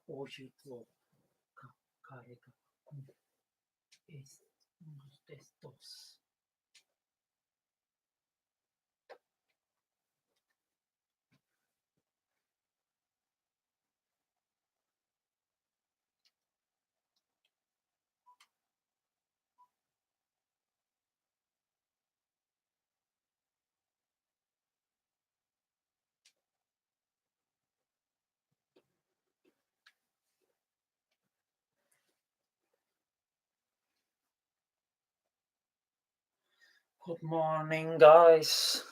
欧州とか彼がestos. Good morning, guys.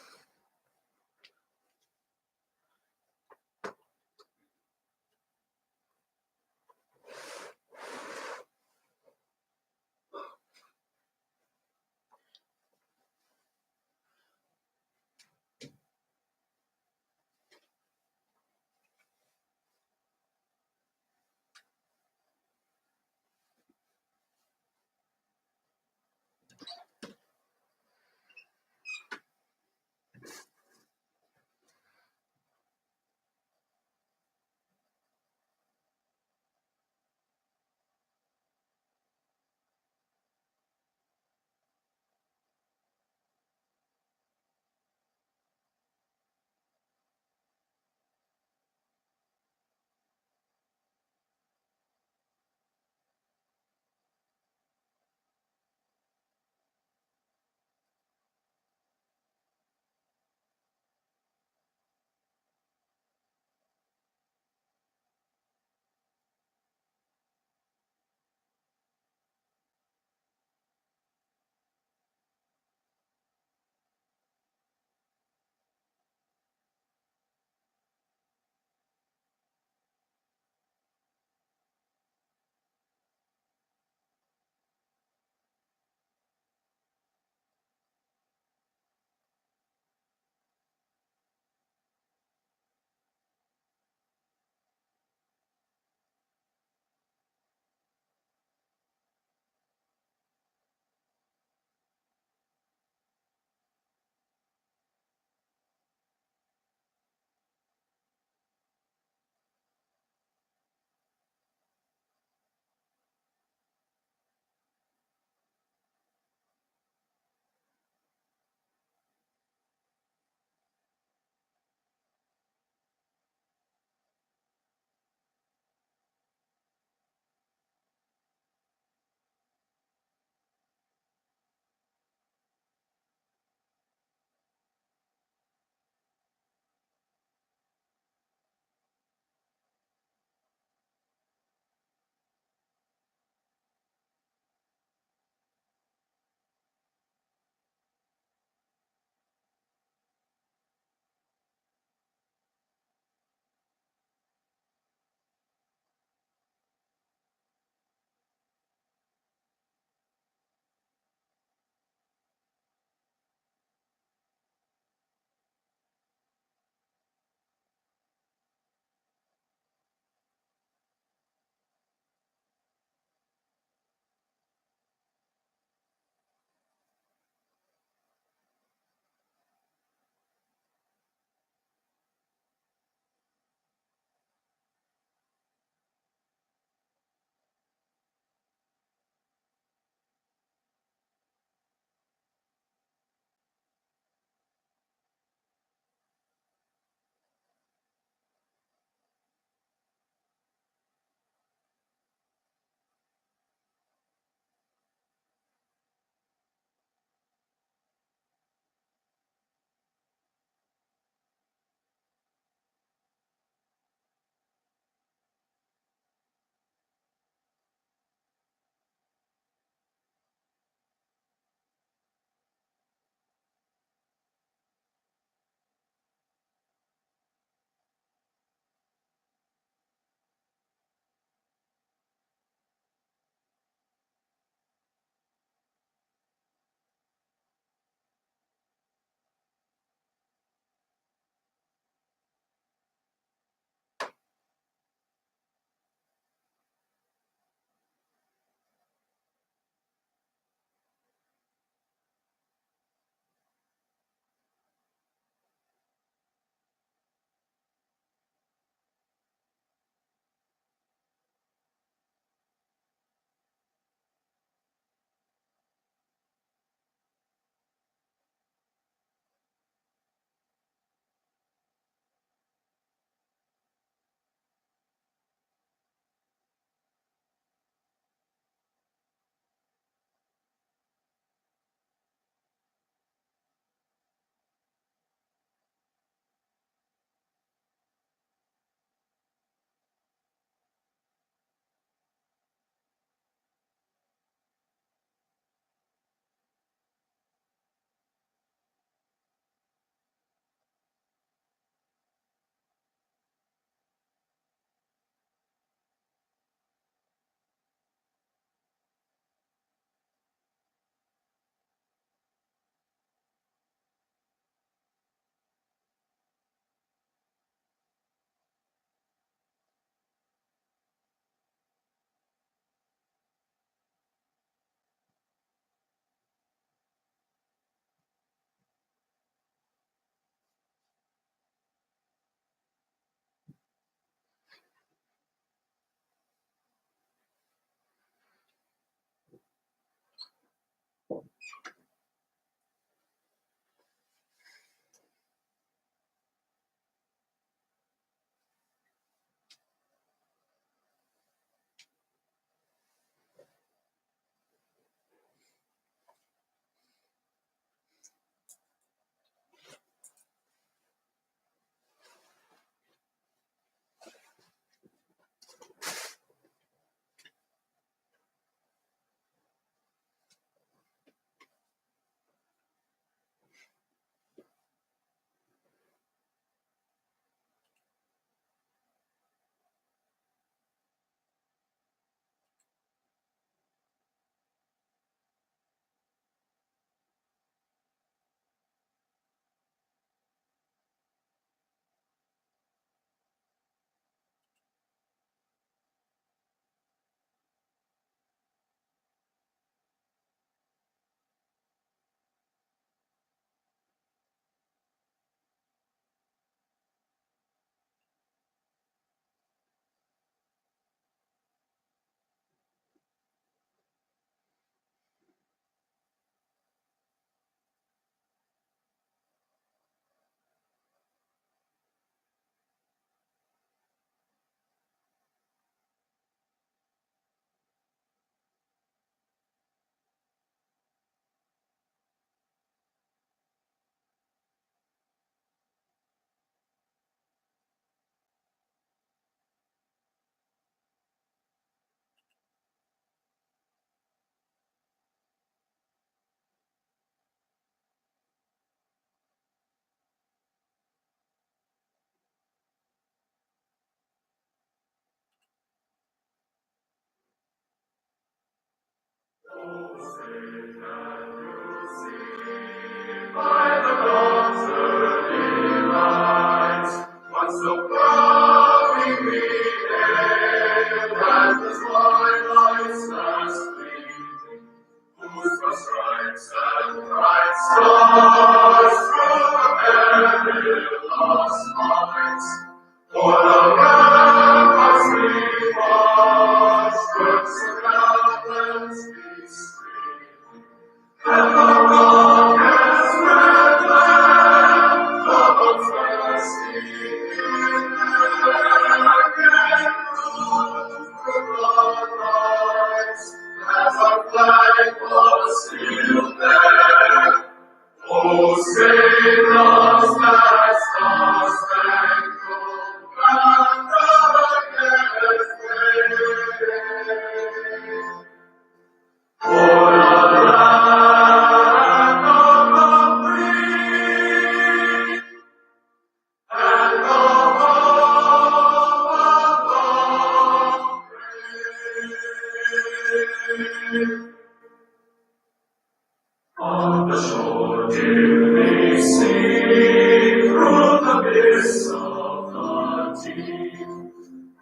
On the shore dimly seen through the mist of the deep,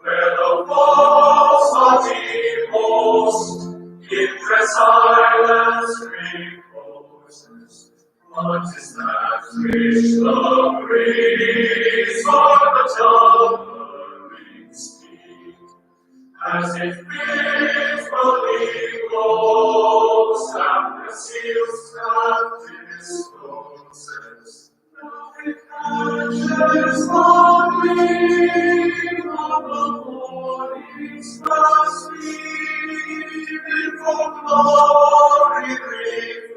where the false haughty host in dread silence reposes. What is that which the breeze or the towering speak? As it faithfully blows and the seals that discloses, now it catches the gleam of the morning's first beam, for glory reflected,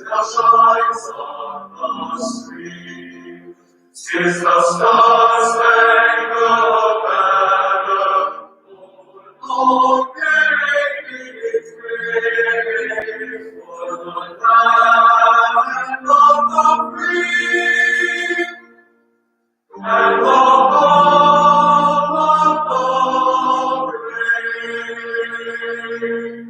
now shines on the stream. 'Tis the star-spangled banner, Lord, carrying its grace for the land of the free and the home of the brave.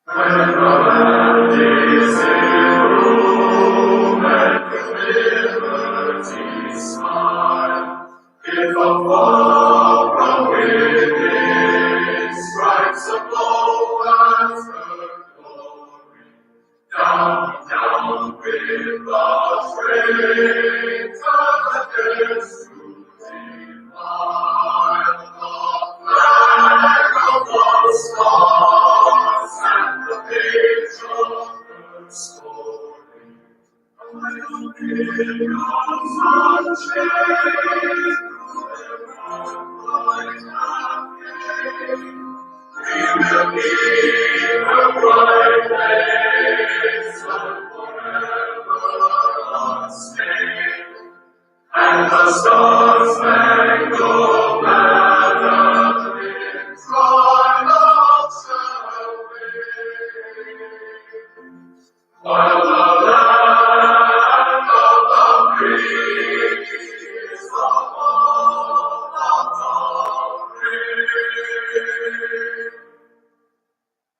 When the land is in bloom and with liberty smile, if a fall from within strikes a blow at her glory, down, down with the train, turn the heads to defile the flag of the stars and the page of her story. I'll be God's unchanged, whoever might have gained. We will be her bright face, and forever unstained, and the star-spangled banner in triumph shall wave. While the land of the free is the home of the brave.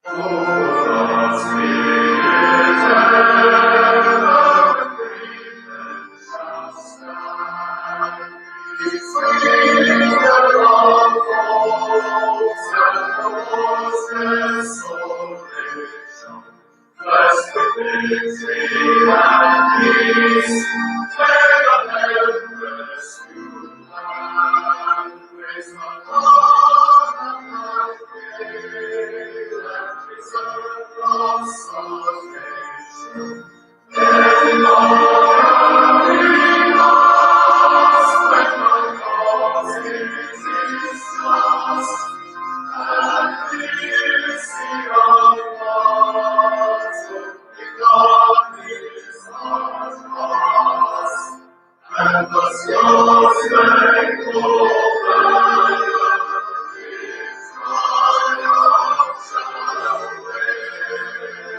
Oh, Spirit ever green and shall stand, between the longholds and the horses' desolation. Blessed with victory and peace, where the helpless you land. Praise the Lord of my faith, and preserve the salvation. Then glory lost, when my cause is just, and this the hearts of God is our cross, and the star-spangled banner is triumph shall wave.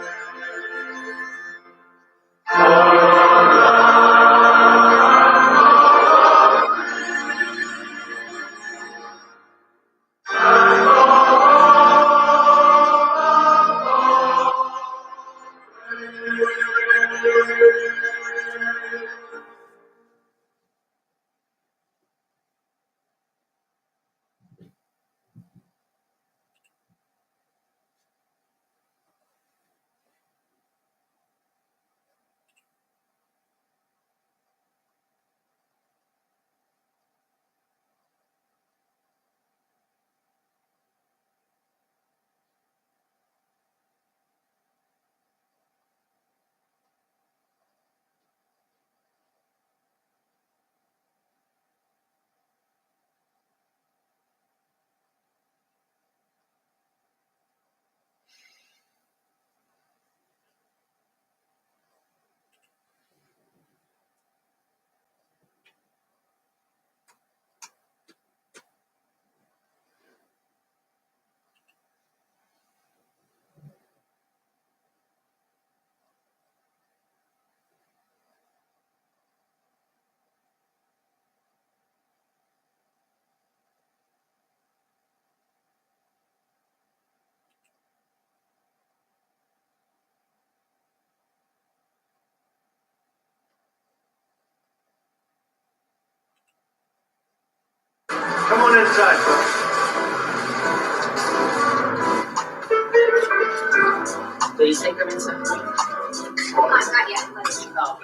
on inside, folks. Please take them inside. Hold on, not yet. Oh.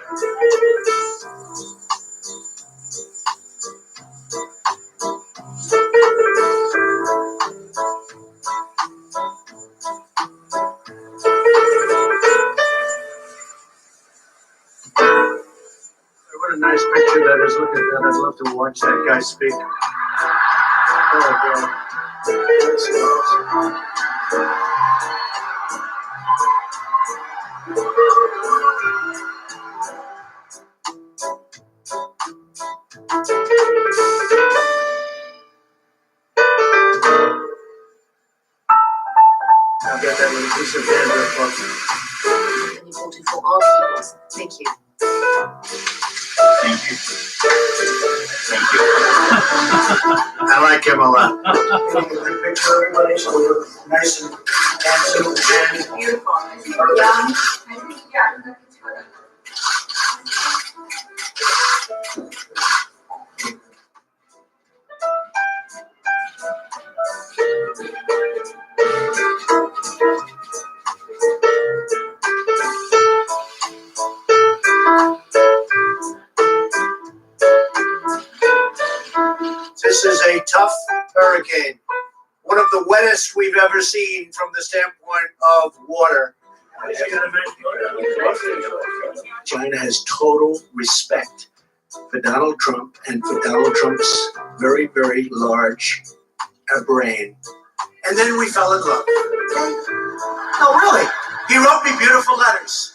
What a nice picture that is. Look at that. I'd love to watch that guy speak. Oh, God. That's awesome. I've got that little piece of bandwidth, folks. And you voted for all peoples. Thank you. Thank you. Thank you. I like him a lot. Picture everybody, so we look nice and handsome and Beautiful. I think perfect. young. I think young. This is a tough hurricane. One of the wettest we've ever seen from the standpoint of water. China has total respect for Donald Trump and for Donald Trump's very, very large brain. And then we fell in love. No, really. He wrote me beautiful letters.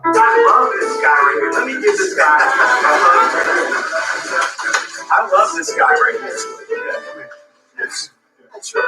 I love this guy right here. Let me give this guy. I love this guy right here. Yes. That's right.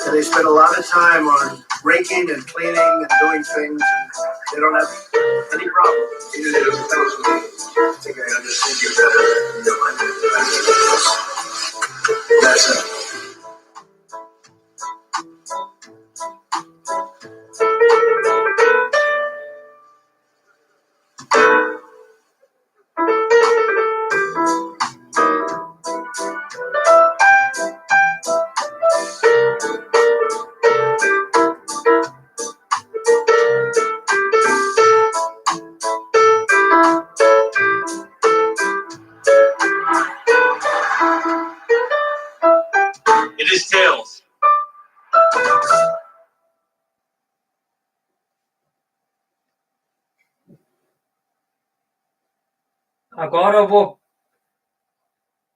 And they spend a lot of time on raking and cleaning and doing things, and they don't have any problem. Even if it tells me, I think I understand you better. That's it. It is tails. Agora eu vou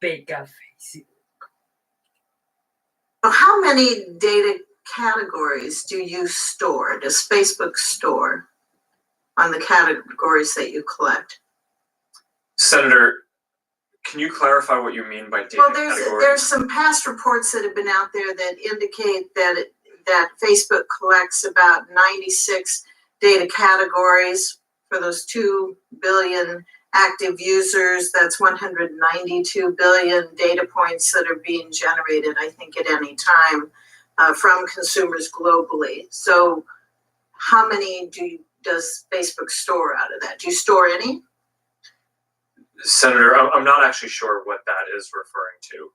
pegar Facebook. How many data categories do you store? Does Facebook store on the categories that you collect? Senator, can you clarify what you mean by data Well, categories? there's some past reports that have been out there that indicate that Facebook collects about 96 data categories for those 2 billion active users. That's 192 billion data points that are being generated, I think, at any time from consumers globally. So how many does Facebook store out of that? Do you store any? Senator, I'm not actually sure what that is referring to.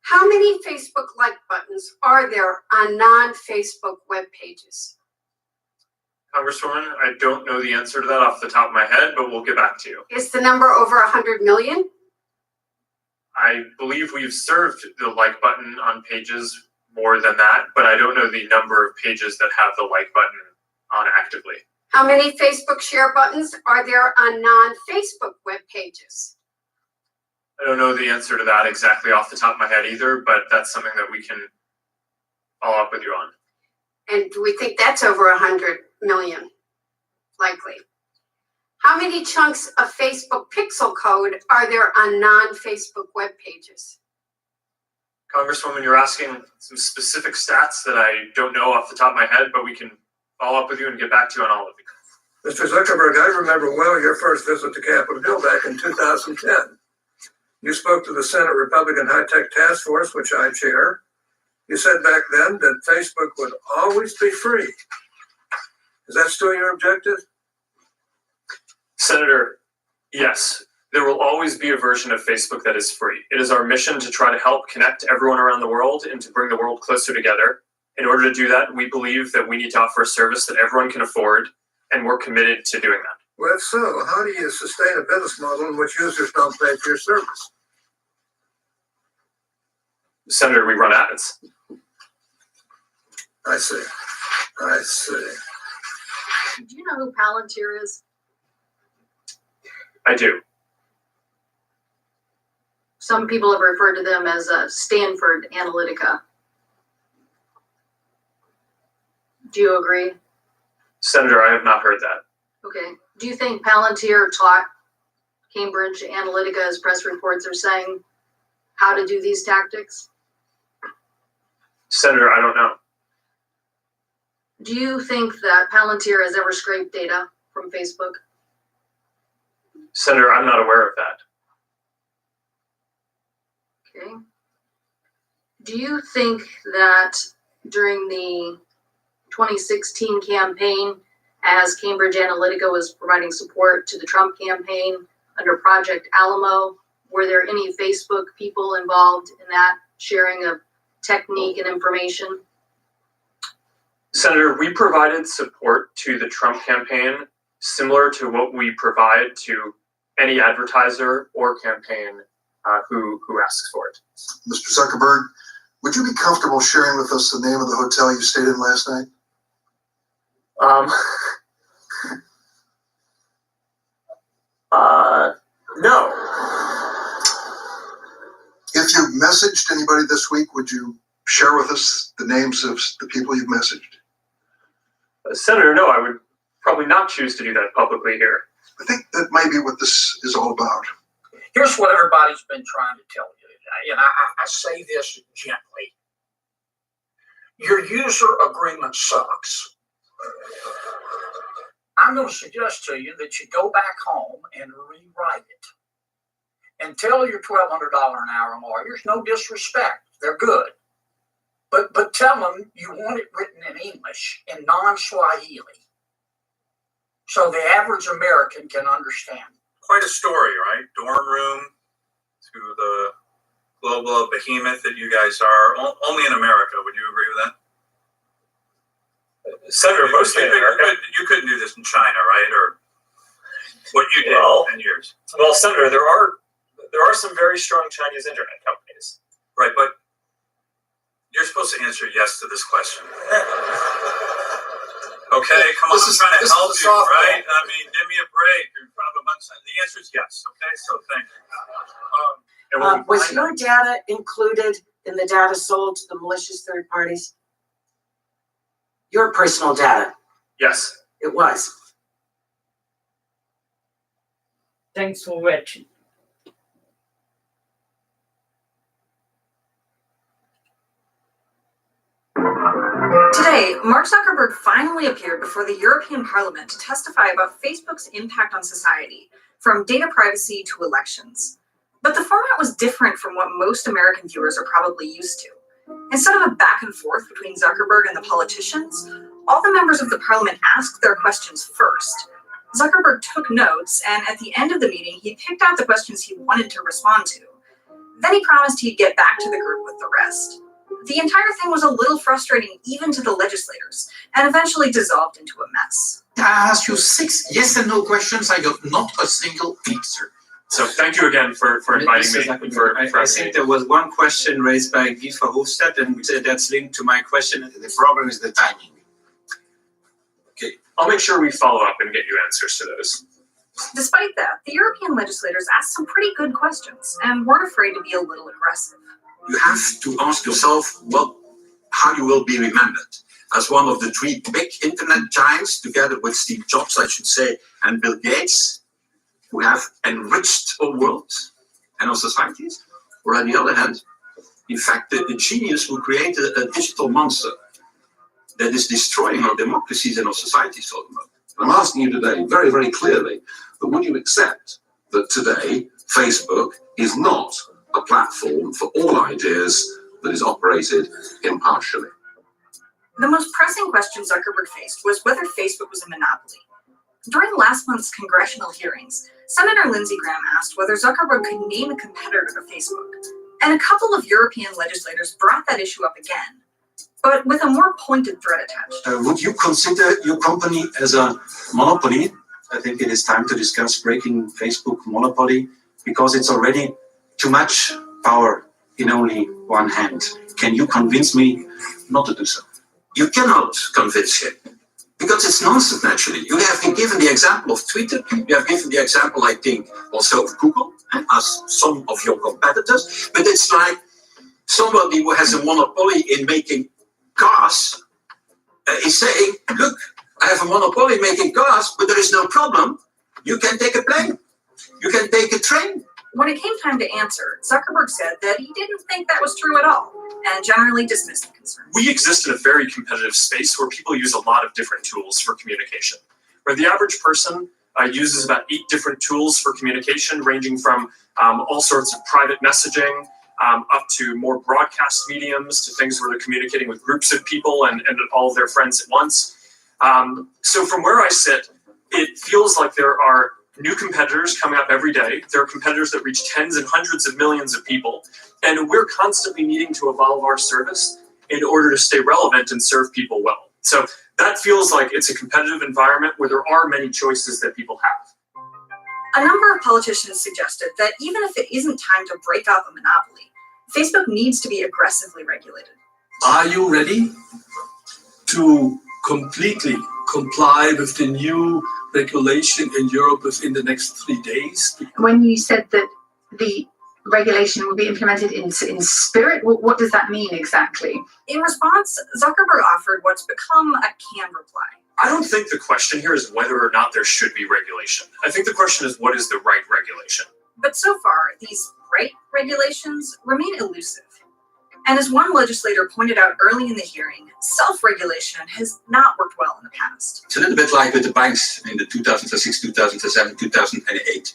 How many Facebook like buttons are there on non-Facebook web pages? Congresswoman, I don't know the answer to that off the top of my head, but we'll get back to you. Is the number over 100 million? I believe we've served the like button on pages more than that, but I don't know the number of pages that have the like button on actively. How many Facebook share buttons are there on non-Facebook web pages? I don't know the answer to that exactly off the top of my head either, but that's something that we can follow up with you on. And do we think that's over 100 million? Likely. How many chunks of Facebook pixel code are there on non-Facebook web pages? Congresswoman, you're asking some specific stats that I don't know off the top of my head, but we can follow up with you and get back to you on all of it. Mr. Zuckerberg, I remember well your first visit to Capitol Hill back in 2010. You spoke to the Senate Republican High-Tech Task Force, which I chair. You said back then that Facebook would always be free. Is that still your objective? Senator, yes, there will always be a version of Facebook that is free. It is our mission to try to help connect everyone around the world and to bring the world closer together. In order to do that, we believe that we need to offer a service that everyone can afford, and we're committed to doing that. Well, if so, how do you sustain a business model in which users don't pay for your service? Senator, we run ads. I see. Do you know who Palantir is? I do. Some people have referred to them as Stanford Analytica. Do you agree? Senator, I have not heard that. Okay. Do you think Palantir taught Cambridge Analytica, as press reports are saying, how to do these tactics? Senator, I don't know. Do you think that Palantir has ever scraped data from Facebook? Senator, I'm not aware of that. Okay. Do you think that during the 2016 campaign, as Cambridge Analytica was providing support to the Trump campaign under Project Alamo, were there any Facebook people involved in that sharing of technique and information? Senator, we provided support to the Trump campaign similar to what we provide to any advertiser or campaign who asks for it. Mr. Zuckerberg, would you be comfortable sharing with us the name of the hotel you stayed in last night? No. If you've messaged anybody this week, would you share with us the names of the people you've messaged? Senator, no, I would probably not choose to do that publicly here. I think that might be what this is all about. Here's what everybody's been trying to tell you today, and I say this gently. Your user agreement sucks. I'm going to suggest to you that you go back home and rewrite it. And tell your $1,200 an hour lawyers, no disrespect, they're good. But tell them you want it written in English, in non-Swahili, so the average American can understand. Quite a story, right? Dorm room to the global behemoth that you guys are. Only in America. Would you agree with that? Senator, mostly in America. You couldn't do this in China, right? Or what you did in 10 years. Well, Senator, there are some very strong Chinese internet companies. Right, but you're supposed to answer yes to this question. Okay, come on, I'm trying to help you, right? I mean, give me a break. You're in front of a bunch of, the answer is yes, okay? So thank you. Was your data included in the data sold to the malicious third parties? Your personal data? Yes. It was. Thanks for watching. Today, Mark Zuckerberg finally appeared before the European Parliament to testify about Facebook's impact on society, from data privacy to elections. But the format was different from what most American viewers are probably used to. Instead of a back and forth between Zuckerberg and the politicians, all the members of the parliament asked their questions first. Zuckerberg took notes, and at the end of the meeting, he picked out the questions he wanted to respond to. Then he promised he'd get back to the group with the rest. The entire thing was a little frustrating even to the legislators, and eventually dissolved into a mess. I asked you 6 yes and no questions. I got not a single answer. So thank you again for inviting me. I think there was one question raised by Guy Verhofstadt, and that's linked to my question. The problem is the timing. Okay, I'll make sure we follow up and get you answers to those. Despite that, the European legislators asked some pretty good questions and weren't afraid to be a little aggressive. You have to ask yourself, well, how you will be remembered. As one of the three big internet giants, together with Steve Jobs, I should say, and Bill Gates, who have enriched our world and our societies. Or on the other hand, in fact, the genius who created a digital monster that is destroying our democracies and our societies for the moment. I'm asking you today very, very clearly, that would you accept that today Facebook is not a platform for all ideas that is operated impartially? The most pressing question Zuckerberg faced was whether Facebook was a monopoly. During last month's congressional hearings, Senator Lindsey Graham asked whether Zuckerberg could name a competitor to Facebook, and a couple of European legislators brought that issue up again, but with a more pointed threat attached. Would you consider your company as a monopoly? I think it is time to discuss breaking Facebook monopoly because it's already too much power in only one hand. Can you convince me not to do so? You cannot convince him because it's nonsense, naturally. You have been given the example of Twitter. You have given the example, I think, also of Google as some of your competitors. But it's like somebody who has a monopoly in making cars is saying, look, I have a monopoly in making cars, but there is no problem. You can take a plane. You can take a train. When it came time to answer, Zuckerberg said that he didn't think that was true at all, and generally dismissed the concerns. We exist in a very competitive space where people use a lot of different tools for communication. Where the average person uses about 8 different tools for communication, ranging from all sorts of private messaging up to more broadcast mediums to things where they're communicating with groups of people and all of their friends at once. So from where I sit, it feels like there are new competitors coming up every day. There are competitors that reach tens and hundreds of millions of people, and we're constantly needing to evolve our service in order to stay relevant and serve people well. So that feels like it's a competitive environment where there are many choices that people have. A number of politicians suggested that even if it isn't time to break up a monopoly, Facebook needs to be aggressively regulated. Are you ready to completely comply with the new regulation in Europe within the next 3 days? When you said that the regulation will be implemented in spirit, what does that mean exactly? In response, Zuckerberg offered what's become a canned reply. I don't think the question here is whether or not there should be regulation. I think the question is what is the right regulation? But so far, these right regulations remain elusive. And as one legislator pointed out early in the hearing, self-regulation has not worked well in the past. It's a little bit like with the banks in the 2006, 2007, 2008.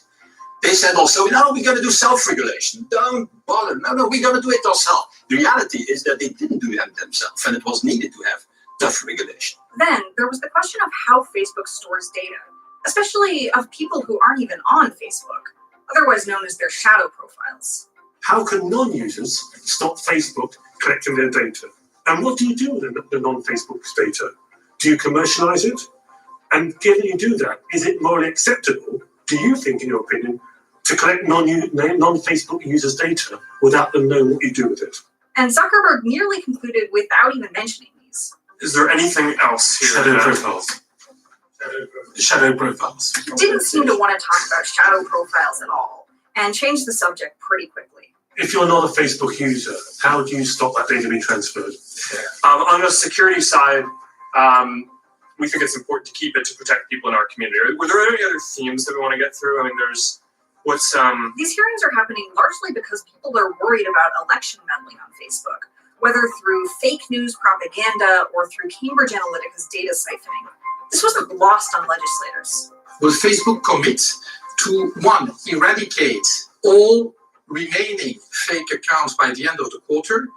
They said also, no, we're going to do self-regulation. Don't bother. No, we're going to do it ourselves. The reality is that they didn't do that themselves, and it was needed to have tough regulation. Then there was the question of how Facebook stores data, especially of people who aren't even on Facebook, otherwise known as their shadow profiles. How can non-users stop Facebook collecting their data? And what do you do with the non-Facebook data? Do you commercialize it? And given you do that, is it morally acceptable, do you think, in your opinion, to collect non-Facebook users' data without them knowing what you do with it? And Zuckerberg nearly concluded without even mentioning these. Is there anything else here? Shadow profiles. Shadow profiles. Didn't seem to want to talk about shadow profiles at all, and changed the subject pretty quickly. If you're not a Facebook user, how do you stop that data being transferred? On the security side, we think it's important to keep it to protect people in our community. Were there any other themes that we want to get through? I mean, there's what's These hearings are happening largely because people are worried about election meddling on Facebook, whether through fake news propaganda or through Cambridge Analytica's data siphoning. This wasn't lost on legislators. Will Facebook commit to, 1, eradicate all remaining fake accounts by the end of the quarter,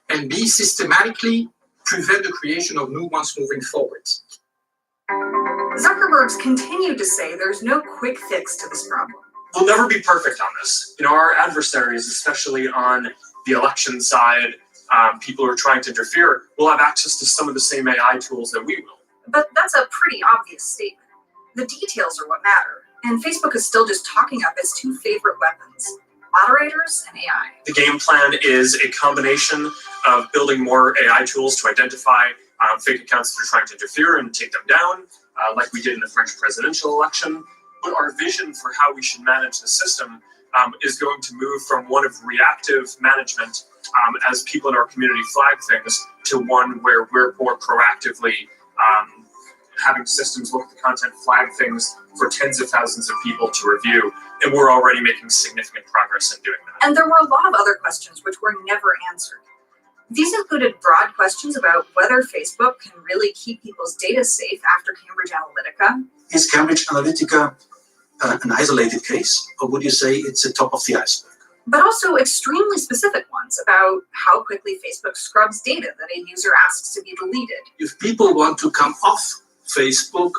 and B, systematically prevent the creation of new ones moving forward? Zuckerberg's continued to say there's no quick fix to this problem. We'll never be perfect on this. You know, our adversaries, especially on the election side, people who are trying to interfere, will have access to some of the same AI tools that we will. But that's a pretty obvious statement. The details are what matter, and Facebook is still just talking up its two favorite weapons: moderators and AI. The game plan is a combination of building more AI tools to identify fake accounts that are trying to interfere and take them down, like we did in the French presidential election. But our vision for how we should manage the system is going to move from one of reactive management as people in our community flag things, to one where we're more proactively having systems look at the content, flag things for tens of thousands of people to review, and we're already making significant progress in doing that. And there were a lot of other questions which were never answered. These included broad questions about whether Facebook can really keep people's data safe after Cambridge Analytica. Is Cambridge Analytica an isolated case, or would you say it's the top of the iceberg? But also extremely specific ones about how quickly Facebook scrubs data that a user asks to be deleted. If people want to come off Facebook,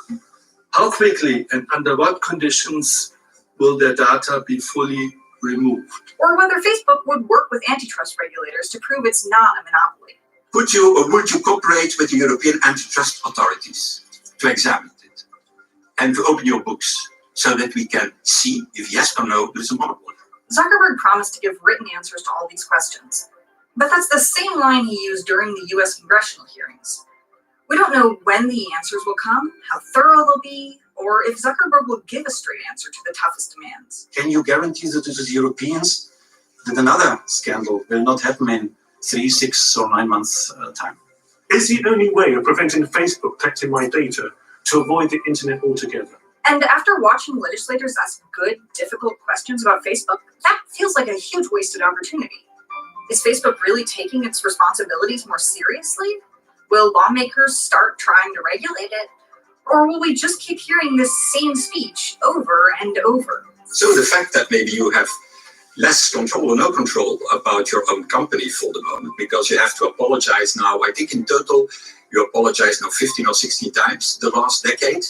how quickly and under what conditions will their data be fully removed? Or whether Facebook would work with antitrust regulators to prove it's not a monopoly. Would you cooperate with the European antitrust authorities to examine it and to open your books so that we can see if yes or no there's a monopoly? Zuckerberg promised to give written answers to all these questions. But that's the same line he used during the US congressional hearings. We don't know when the answers will come, how thorough they'll be, or if Zuckerberg will give a straight answer to the toughest demands. Can you guarantee that to the Europeans that another scandal will not happen in 3, 6, or 9 months time? Is the only way of preventing Facebook collecting my data to avoid the internet altogether? And after watching legislators ask good, difficult questions about Facebook, that feels like a huge wasted opportunity. Is Facebook really taking its responsibilities more seriously? Will lawmakers start trying to regulate it? Or will we just keep hearing this same speech over and over? So the fact that maybe you have less control or no control about your own company for the moment, because you have to apologize now. I think in total, you apologize now 15 or 16 times the last decade.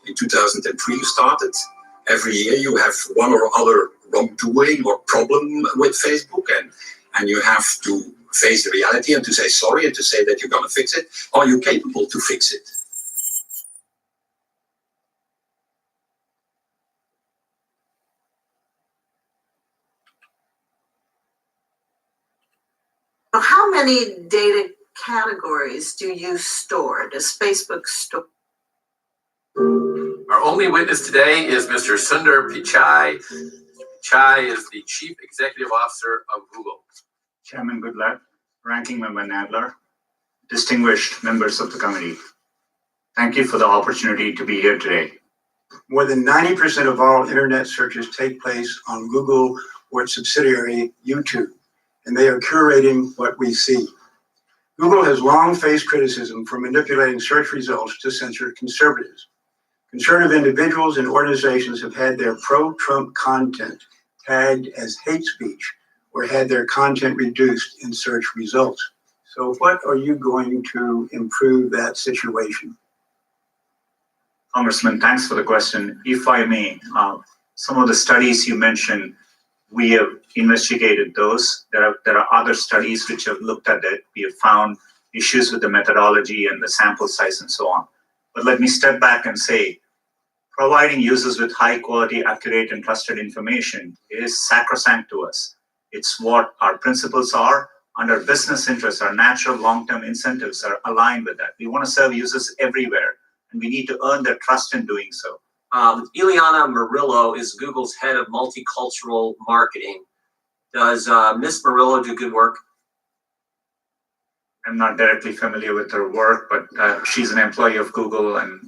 In 2003 you started. Every year you have one or other wrongdoing or problem with Facebook, and you have to face the reality and to say sorry and to say that you're going to fix it. Are you capable to fix it? How many data categories do you store? Does Facebook store? Our only witness today is Mr. Sundar Pichai. Pichai is the Chief Executive Officer of Google. Chairman Goodlatte, Ranking Member Nadler, distinguished members of the committee, thank you for the opportunity to be here today. More than 90% of all internet searches take place on Google or its subsidiary, YouTube, and they are curating what we see. Google has long faced criticism for manipulating search results to censor conservatives. Conservative individuals and organizations have had their pro-Trump content tagged as hate speech or had their content reduced in search results. So what are you going to improve that situation? Congressman, thanks for the question. If I may, some of the studies you mentioned, we have investigated those. There are other studies which have looked at it. We have found issues with the methodology and the sample size and so on. But let me step back and say, providing users with high quality, accurate, and trusted information is sacrosanct to us. It's what our principles are, and our business interests, our natural long-term incentives are aligned with that. We want to serve users everywhere, and we need to earn their trust in doing so. Ileana Murillo is Google's head of multicultural marketing. Does Ms. Murillo do good work? I'm not directly familiar with her work, but she's an employee of Google, and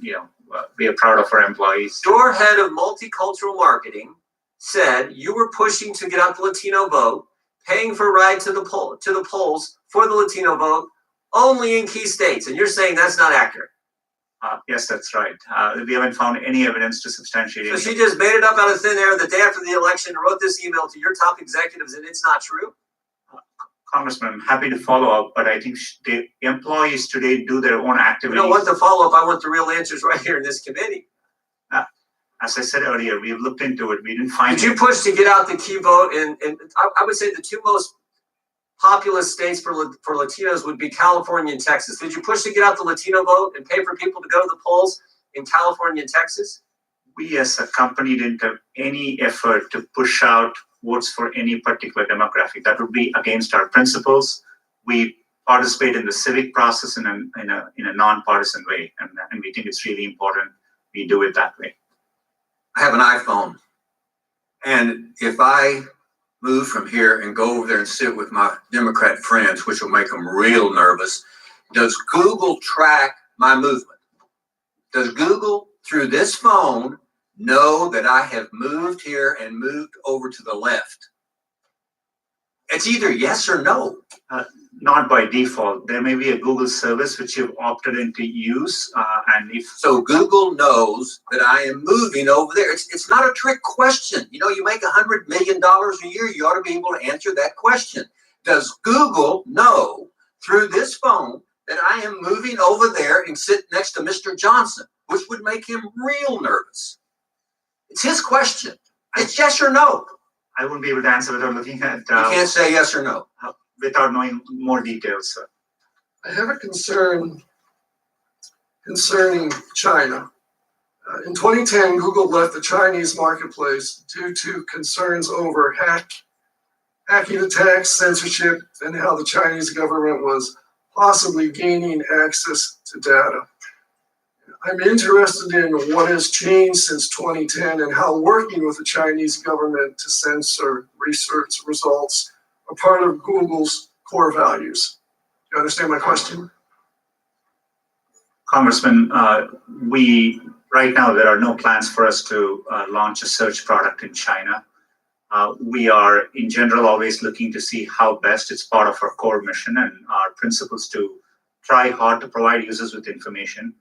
we are proud of our employees. Your head of multicultural marketing said you were pushing to get out the Latino vote, paying for a ride to the polls for the Latino vote only in key states, and you're saying that's not accurate. Yes, that's right. We haven't found any evidence to substantiate it. So she just made it up out of thin air the day after the election and wrote this email to your top executives, and it's not true? Congressman, I'm happy to follow up, but I think the employees today do their own activities. I don't want the follow-up. I want the real answers right here in this committee. As I said earlier, we've looked into it. We didn't find. Did you push to get out the key vote? And I would say the two most populous states for Latinos would be California and Texas. Did you push to get out the Latino vote and pay for people to go to the polls in California and Texas? We as a company didn't have any effort to push out votes for any particular demographic. That would be against our principles. We participate in the civic process in a nonpartisan way, and we think it's really important we do it that way. I have an iPhone, and if I move from here and go over there and sit with my Democrat friends, which will make them real nervous. Does Google track my movement? Does Google, through this phone, know that I have moved here and moved over to the left? It's either yes or no. Not by default. There may be a Google service which you've opted in to use, and if So Google knows that I am moving over there. It's not a trick question. You know, you make $100 million a year, you ought to be able to answer that question. Does Google know through this phone that I am moving over there and sit next to Mr. Johnson, which would make him real nervous? It's his question. It's yes or no. I wouldn't be able to answer without looking at. You can't say yes or no. Without knowing more details, sir. I have a concern concerning China. In 2010, Google left the Chinese marketplace due to concerns over hacking attacks, censorship, and how the Chinese government was possibly gaining access to data. I'm interested in what has changed since 2010 and how working with the Chinese government to censor research results are part of Google's core values. Do you understand my question? Congressman, right now there are no plans for us to launch a search product in China. We are, in general, always looking to see how best it's part of our core mission and our principles to try hard to provide users with information.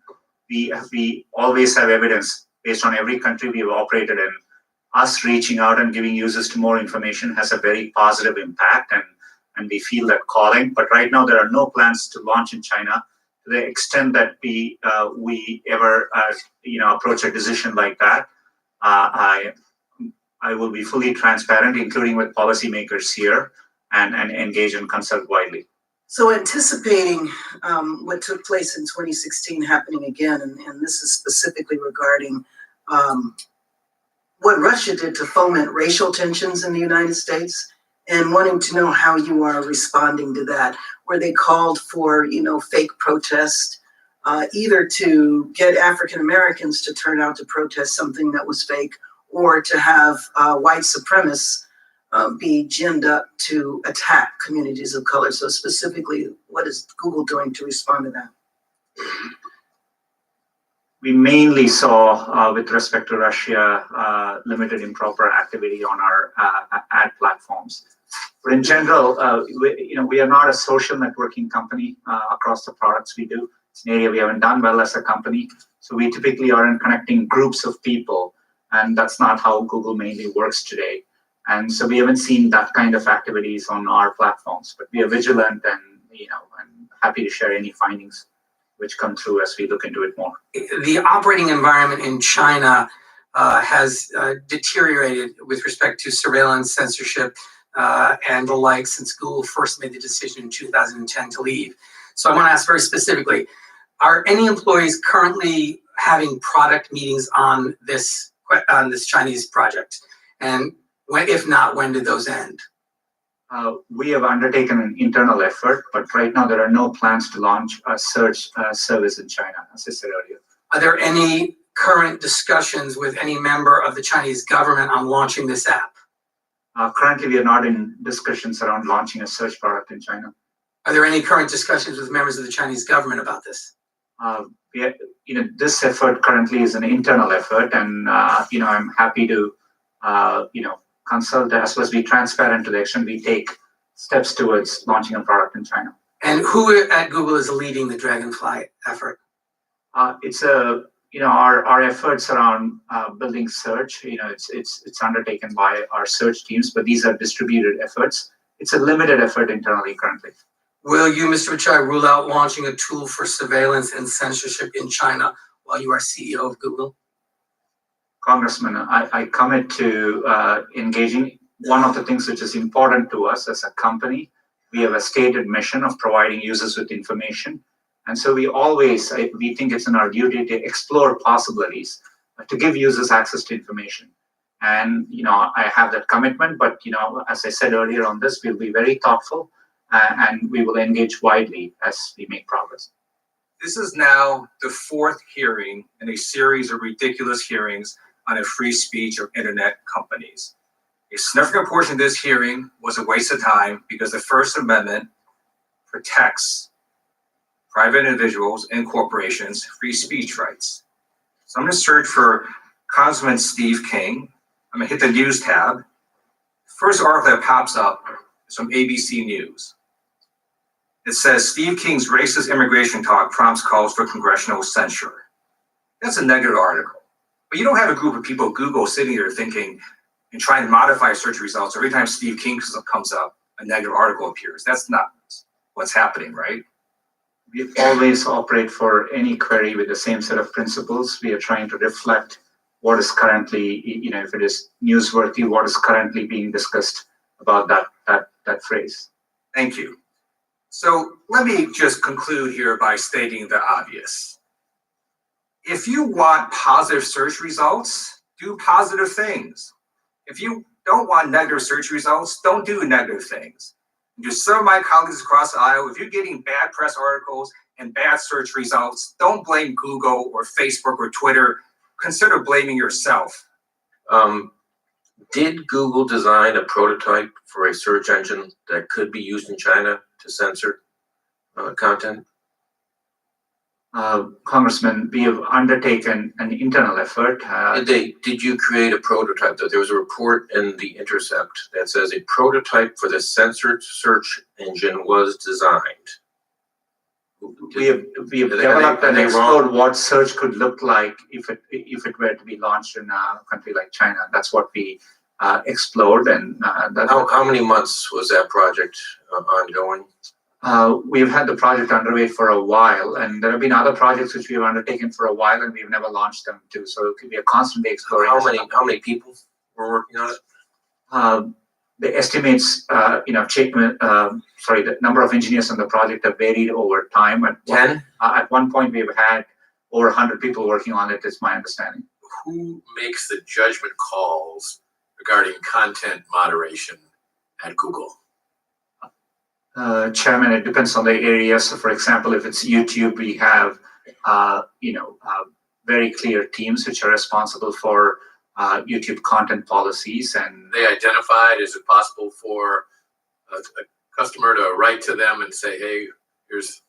We always have evidence based on every country we have operated in. Us reaching out and giving users to more information has a very positive impact, and we feel that calling. But right now there are no plans to launch in China to the extent that we ever approach a decision like that. I will be fully transparent, including with policymakers here, and engage and consult widely. So anticipating what took place in 2016 happening again, and this is specifically regarding what Russia did to foment racial tensions in the United States, and wanting to know how you are responding to that, where they called for, fake protest, either to get African Americans to turn out to protest something that was fake, or to have white supremacists be ginned up to attack communities of color. So specifically, what is Google doing to respond to that? We mainly saw, with respect to Russia, limited improper activity on our ad platforms. But in general, we are not a social networking company across the products we do. It's an area we haven't done well as a company. So we typically aren't connecting groups of people, and that's not how Google mainly works today. And so we haven't seen that kind of activities on our platforms, but we are vigilant and happy to share any findings which come through as we look into it more. The operating environment in China has deteriorated with respect to surveillance, censorship, and the like since Google first made the decision in 2010 to leave. So I want to ask very specifically, are any employees currently having product meetings on this Chinese project? And if not, when did those end? We have undertaken an internal effort, but right now there are no plans to launch a search service in China, as I said earlier. Are there any current discussions with any member of the Chinese government on launching this app? Currently, we are not in discussions around launching a search product in China. Are there any current discussions with members of the Chinese government about this? This effort currently is an internal effort, and I'm happy to consult as well as be transparent to the extent we take steps towards launching a product in China. And who at Google is leading the Dragonfly effort? It's our efforts around building search. It's undertaken by our search teams, but these are distributed efforts. It's a limited effort internally currently. Will you, Mr. Pichai, rule out launching a tool for surveillance and censorship in China while you are CEO of Google? Congressman, I commit to engaging. One of the things which is important to us as a company, we have a stated mission of providing users with information. And so we think it's in our duty to explore possibilities to give users access to information. And, I have that commitment, but, as I said earlier on this, we'll be very thoughtful and we will engage widely as we make progress. This is now the fourth hearing in a series of ridiculous hearings on a free speech or internet companies. A significant portion of this hearing was a waste of time because the First Amendment protects private individuals and corporations' free speech rights. So I'm going to search for Congressman Steve King. I'm going to hit the news tab. First article that pops up is from ABC News. It says Steve King's racist immigration talk prompts calls for congressional censure. That's a negative article. But you don't have a group of people, Google, sitting there thinking and trying to modify search results every time Steve King comes up, a negative article appears. That's not what's happening, right? We always operate for any query with the same set of principles. We are trying to reflect what is currently, if it is newsworthy, what is currently being discussed about that phrase. Thank you. So let me just conclude here by stating the obvious. If you want positive search results, do positive things. If you don't want negative search results, don't do negative things. Just some of my colleagues across the aisle, if you're getting bad press articles and bad search results, don't blame Google or Facebook or Twitter. Consider blaming yourself. Did Google design a prototype for a search engine that could be used in China to censor content? Congressman, we have undertaken an internal effort. Did you create a prototype? There was a report in The Intercept that says a prototype for the censored search engine was designed. We have developed and explored what search could look like if it were to be launched in a country like China. That's what we explored, and how many months was that project ongoing? We've had the project underway for a while, and there have been other projects which we've undertaken for a while, and we've never launched them too. So we are constantly exploring. How many people were working on it? The estimates, the number of engineers on the project have varied over time. At one point, we've had over 100 people working on it, is my understanding. Who makes the judgment calls regarding content moderation at Google? Chairman, it depends on the area. So, for example, if it's YouTube, we have, very clear teams which are responsible for YouTube content policies, and they identified. Is it possible for a customer to write to them and say, "Hey, here's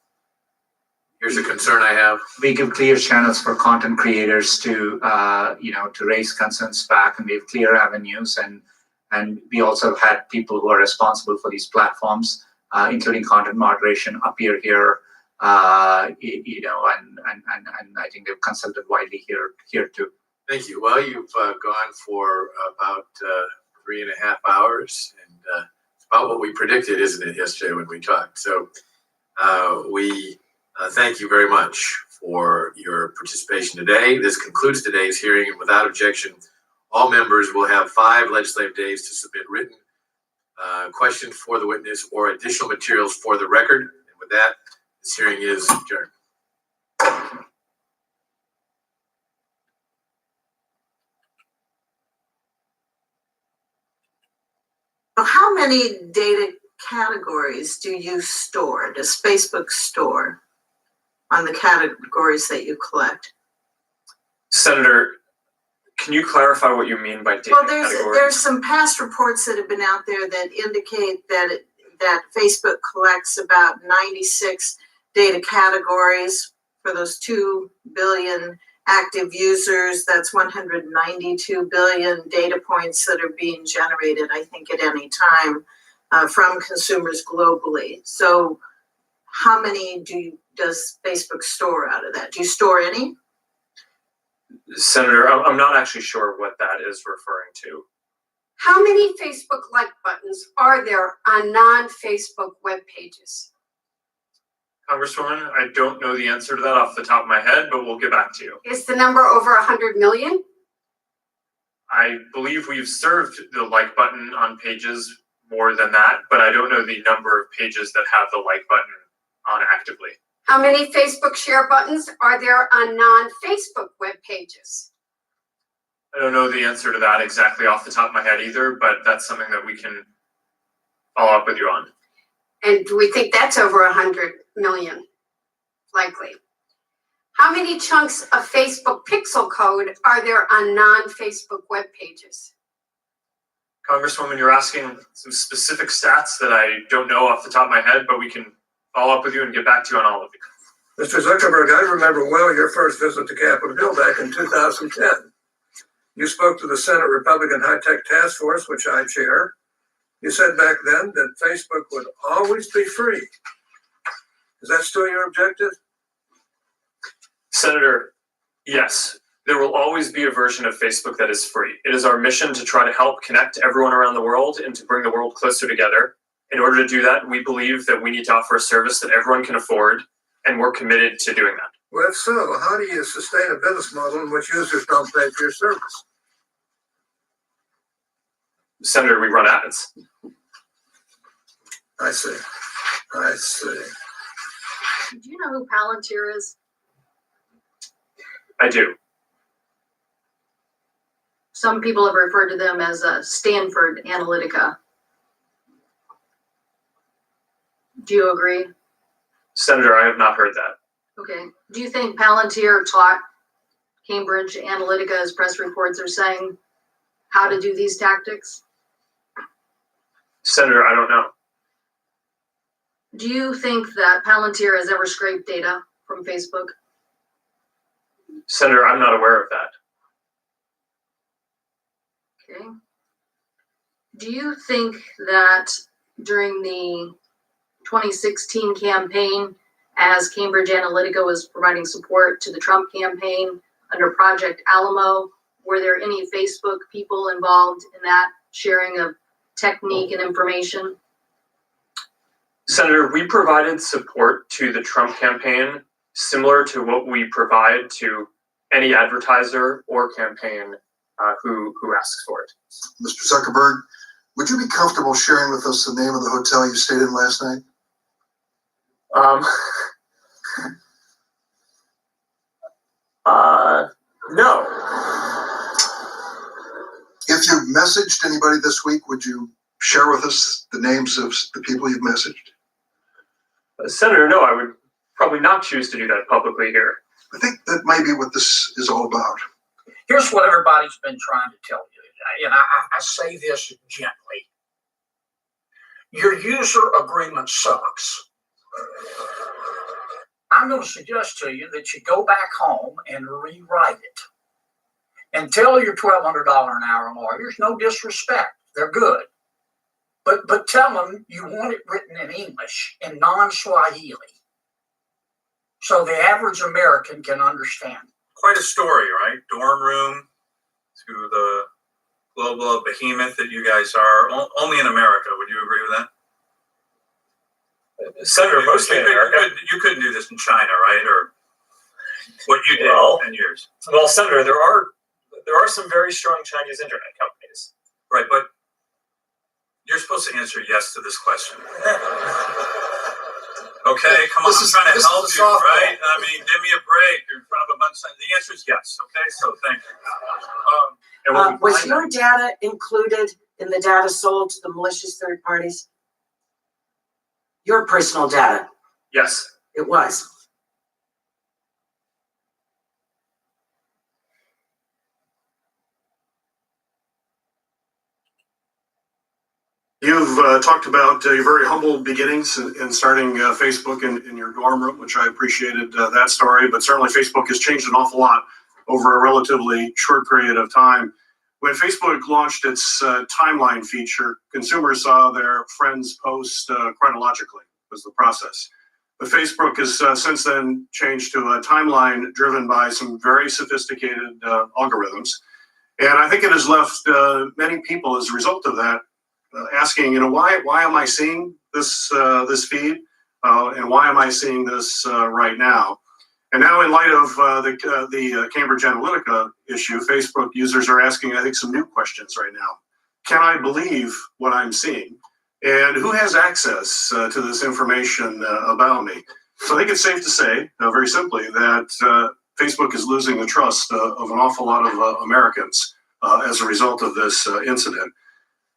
a concern I have"? We give clear channels for content creators to raise concerns back, and we have clear avenues, and we also have had people who are responsible for these platforms, including content moderation, appear here, and I think they've consulted widely here too. Thank you. Well, you've gone for about 3.5 hours, and it's about what we predicted, isn't it, yesterday when we talked? So we thank you very much for your participation today. This concludes today's hearing, and without objection, all members will have 5 legislative days to submit written questions for the witness or additional materials for the record. And with that, this hearing is adjourned. How many data categories do you store? Does Facebook store on the categories that you collect? Senator, can you clarify what you mean by data categories? There's some past reports that have been out there that indicate that Facebook collects about 96 data categories for those 2 billion active users. That's 192 billion data points that are being generated, I think, at any time from consumers globally. So how many does Facebook store out of that? Do you store any? Senator, I'm not actually sure what that is referring to. How many Facebook like buttons are there on non-Facebook web pages? Congresswoman, I don't know the answer to that off the top of my head, but we'll get back to you. Is the number over 100 million? I believe we've served the like button on pages more than that, but I don't know the number of pages that have the like button on actively. How many Facebook share buttons are there on non-Facebook web pages? I don't know the answer to that exactly off the top of my head either, but that's something that we can follow up with you on. And do we think that's over 100 million? Likely. How many chunks of Facebook pixel code are there on non-Facebook web pages? Congresswoman, you're asking some specific stats that I don't know off the top of my head, but we can follow up with you and get back to you on all of it. Mr. Zuckerberg, I remember well your first visit to Capitol Hill back in 2010. You spoke to the Senate Republican High Tech Task Force, which I chair. You said back then that Facebook would always be free. Is that still your objective? Senator, yes, there will always be a version of Facebook that is free. It is our mission to try to help connect everyone around the world and to bring the world closer together. In order to do that, we believe that we need to offer a service that everyone can afford, and we're committed to doing that. Well, if so, how do you sustain a business model in which users don't pay for your service? Senator, we run ads. I see. I see. Do you know who Palantir is? I do. Some people have referred to them as Stanford Analytica. Do you agree? Senator, I have not heard that. Okay. Do you think Palantir taught Cambridge Analytica, as press reports are saying, how to do these tactics? Senator, I don't know. Do you think that Palantir has ever scraped data from Facebook? Senator, I'm not aware of that. Okay. Do you think that during the 2016 campaign, as Cambridge Analytica was providing support to the Trump campaign under Project Alamo, were there any Facebook people involved in that sharing of technique and information? Senator, we provided support to the Trump campaign similar to what we provide to any advertiser or campaign who asks for it. Mr. Zuckerberg, would you be comfortable sharing with us the name of the hotel you stayed in last night? No. If you've messaged anybody this week, would you share with us the names of the people you've messaged? Senator, no, I would probably not choose to do that publicly here. I think that might be what this is all about. Here's what everybody's been trying to tell you today, and I say this gently. Your user agreement sucks. I'm going to suggest to you that you go back home and rewrite it. And tell your $1,200 an hour lawyers, no disrespect, they're good. But tell them you want it written in English, in non-Swahili, so the average American can understand. Quite a story, right? Dorm room to the global behemoth that you guys are. Only in America. Would you agree with that? Senator, mostly in America. You couldn't do this in China, right? Or what you did in 10 years. Well, Senator, there are some very strong Chinese internet companies. Right, but you're supposed to answer yes to this question. Okay, come on, I'm trying to help you, right? I mean, give me a break. You're in front of a bunch of, the answer is yes, okay? So thank you. Was your data included in the data sold to the malicious third parties? Your personal data? Yes. It was. You've talked about your very humble beginnings in starting Facebook in your dorm room, which I appreciated that story, but certainly Facebook has changed an awful lot over a relatively short period of time. When Facebook launched its timeline feature, consumers saw their friends post chronologically, was the process. But Facebook has since then changed to a timeline driven by some very sophisticated algorithms. And I think it has left many people as a result of that asking, why am I seeing this feed, and why am I seeing this right now? And now, in light of the Cambridge Analytica issue, Facebook users are asking, I think, some new questions right now. Can I believe what I'm seeing? And who has access to this information about me? So I think it's safe to say, very simply, that Facebook is losing the trust of an awful lot of Americans as a result of this incident.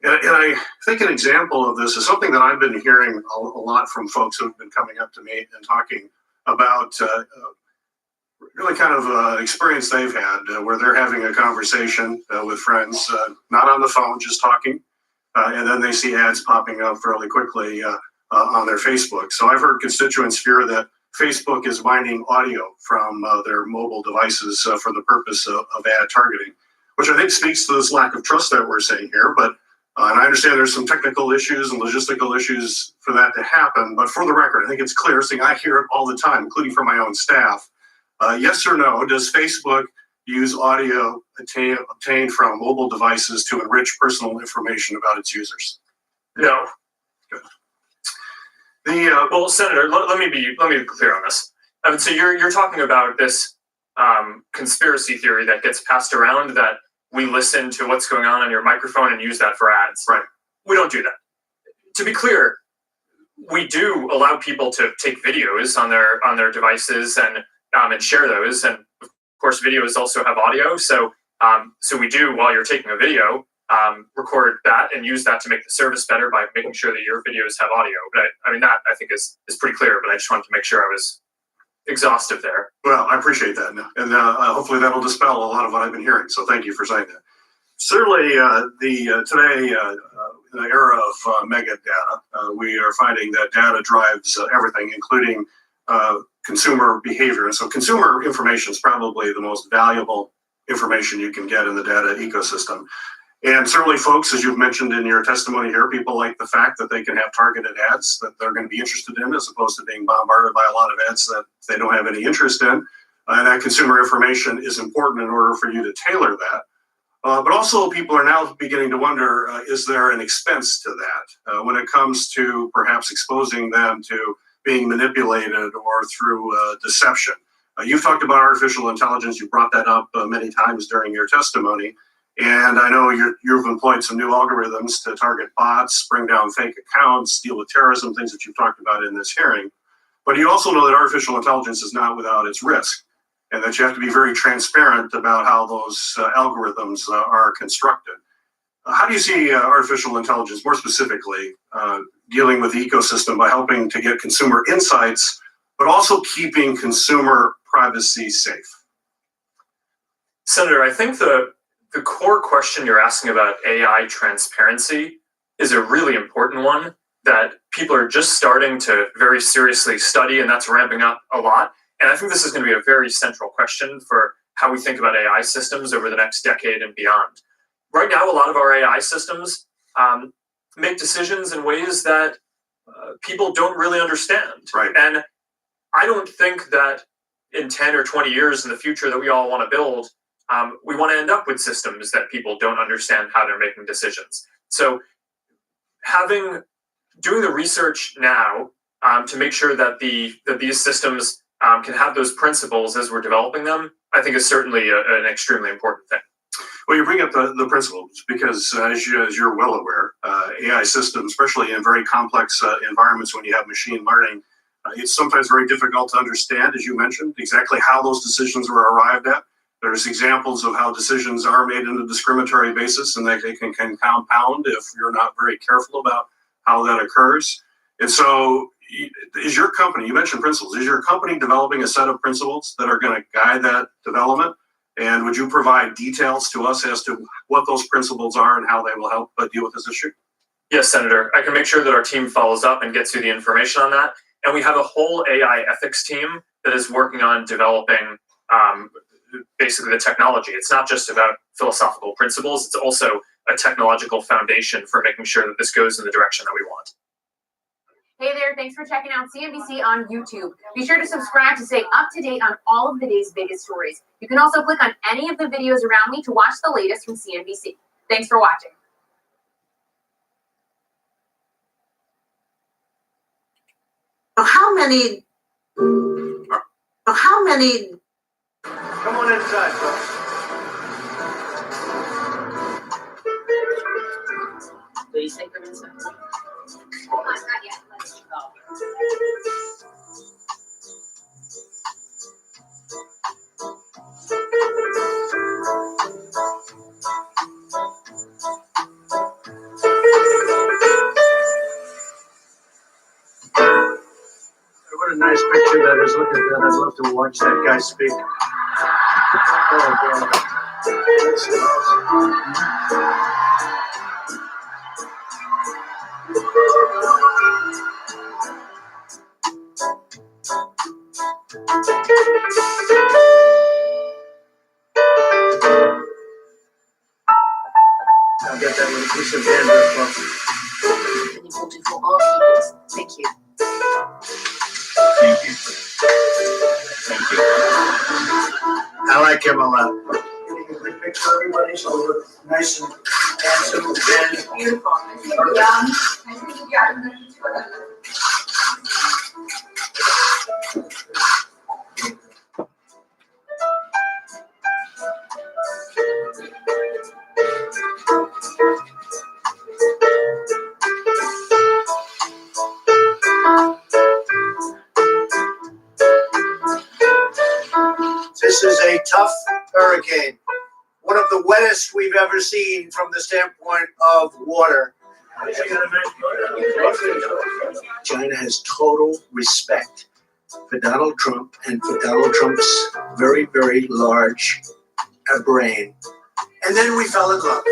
And I think an example of this is something that I've been hearing a lot from folks who have been coming up to me and talking about really kind of experience they've had where they're having a conversation with friends, not on the phone, just talking, and then they see ads popping up fairly quickly on their Facebook. So I've heard constituents fear that Facebook is mining audio from their mobile devices for the purpose of ad targeting, which I think speaks to this lack of trust that we're seeing here. But and I understand there's some technical issues and logistical issues for that to happen. But for the record, I think it's clear, seeing I hear it all the time, including from my own staff. Yes or no, does Facebook use audio obtained from mobile devices to enrich personal information about its users? No. Good. Well, Senator, let me be clear on this. So you're talking about this conspiracy theory that gets passed around that we listen to what's going on your microphone and use that for ads. Right. We don't do that. To be clear, we do allow people to take videos on their devices and share those. And of course, videos also have audio. So we do, while you're taking a video, record that and use that to make the service better by making sure that your videos have audio. But I mean, that I think is pretty clear, but I just wanted to make sure I was exhaustive there. Well, I appreciate that. And hopefully that'll dispel a lot of what I've been hearing. So thank you for saying that. Certainly, today, in the era of mega data, we are finding that data drives everything, including consumer behavior. And so consumer information is probably the most valuable information you can get in the data ecosystem. And certainly, folks, as you've mentioned in your testimony here, people like the fact that they can have targeted ads that they're going to be interested in, as opposed to being bombarded by a lot of ads that they don't have any interest in. And that consumer information is important in order for you to tailor that. But also, people are now beginning to wonder, is there an expense to that when it comes to perhaps exposing them to being manipulated or through deception? You've talked about artificial intelligence. You brought that up many times during your testimony. And I know you've employed some new algorithms to target bots, bring down fake accounts, deal with terrorism, things that you've talked about in this hearing. But you also know that artificial intelligence is not without its risk, and that you have to be very transparent about how those algorithms are constructed. How do you see artificial intelligence, more specifically, dealing with the ecosystem by helping to get consumer insights, but also keeping consumer privacy safe? Senator, I think the core question you're asking about AI transparency is a really important one that people are just starting to very seriously study, and that's ramping up a lot. And I think this is going to be a very central question for how we think about AI systems over the next decade and beyond. Right now, a lot of our AI systems make decisions in ways that people don't really understand. Right. And I don't think that in 10 or 20 years in the future that we all want to build, we want to end up with systems that people don't understand how they're making decisions. So doing the research now to make sure that these systems can have those principles as we're developing them, I think is certainly an extremely important thing. Well, you bring up the principles because, as you're well aware, AI systems, especially in very complex environments when you have machine learning, it's sometimes very difficult to understand, as you mentioned, exactly how those decisions were arrived at. There's examples of how decisions are made on a discriminatory basis, and they can compound if you're not very careful about how that occurs. And so, is your company, you mentioned principles, is your company developing a set of principles that are going to guide that development? And would you provide details to us as to what those principles are and how they will help deal with this issue? Yes, Senator. I can make sure that our team follows up and gets you the information on that. And we have a whole AI ethics team that is working on developing basically the technology. It's not just about philosophical principles. It's also a technological foundation for making sure that this goes in the direction that we want. Hey there, thanks for checking out CNBC on YouTube. Be sure to subscribe to stay up to date on all of the day's biggest stories. You can also click on any of the videos around me to watch the latest from CNBC. Thanks for watching. How many? Come on inside, folks. 30 seconds. Oh, not yet. Let's go. What a nice picture that is. Look at that. I'd love to watch that guy speak. Oh, God. It's a bandwidth buffer. And you will do for all peoples. Thank you. Thank you. Thank you. I like him a lot. Getting a good picture of everybody, so we look nice and handsome and Beautiful. This is a tough hurricane, one of the wettest we've ever seen from the standpoint of water. China has total respect for Donald Trump and for Donald Trump's very, very large brain. And then we fell in love.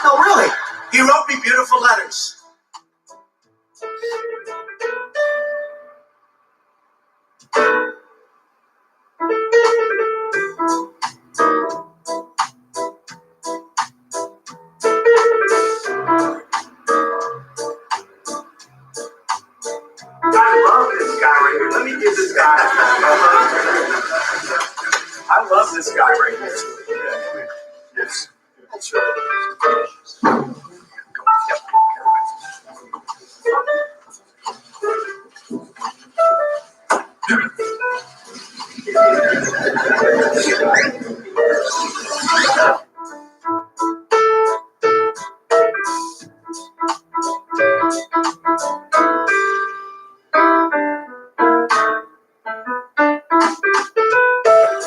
No, really. He wrote me beautiful letters. I love this guy right here. Let me give this guy. I love this guy right here. Yes. That's right.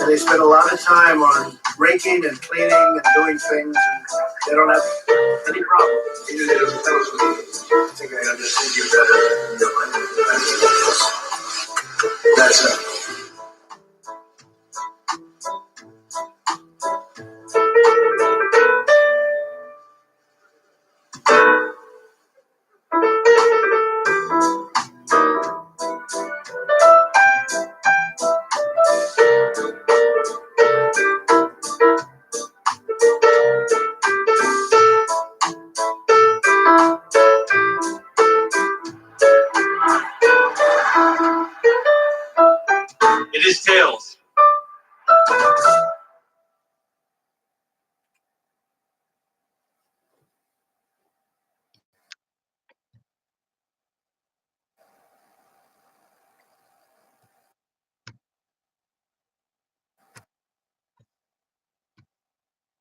And they spend a lot of time on raking and cleaning and doing things, and they don't have any problem. I think I understand you better. That's it. It is tails.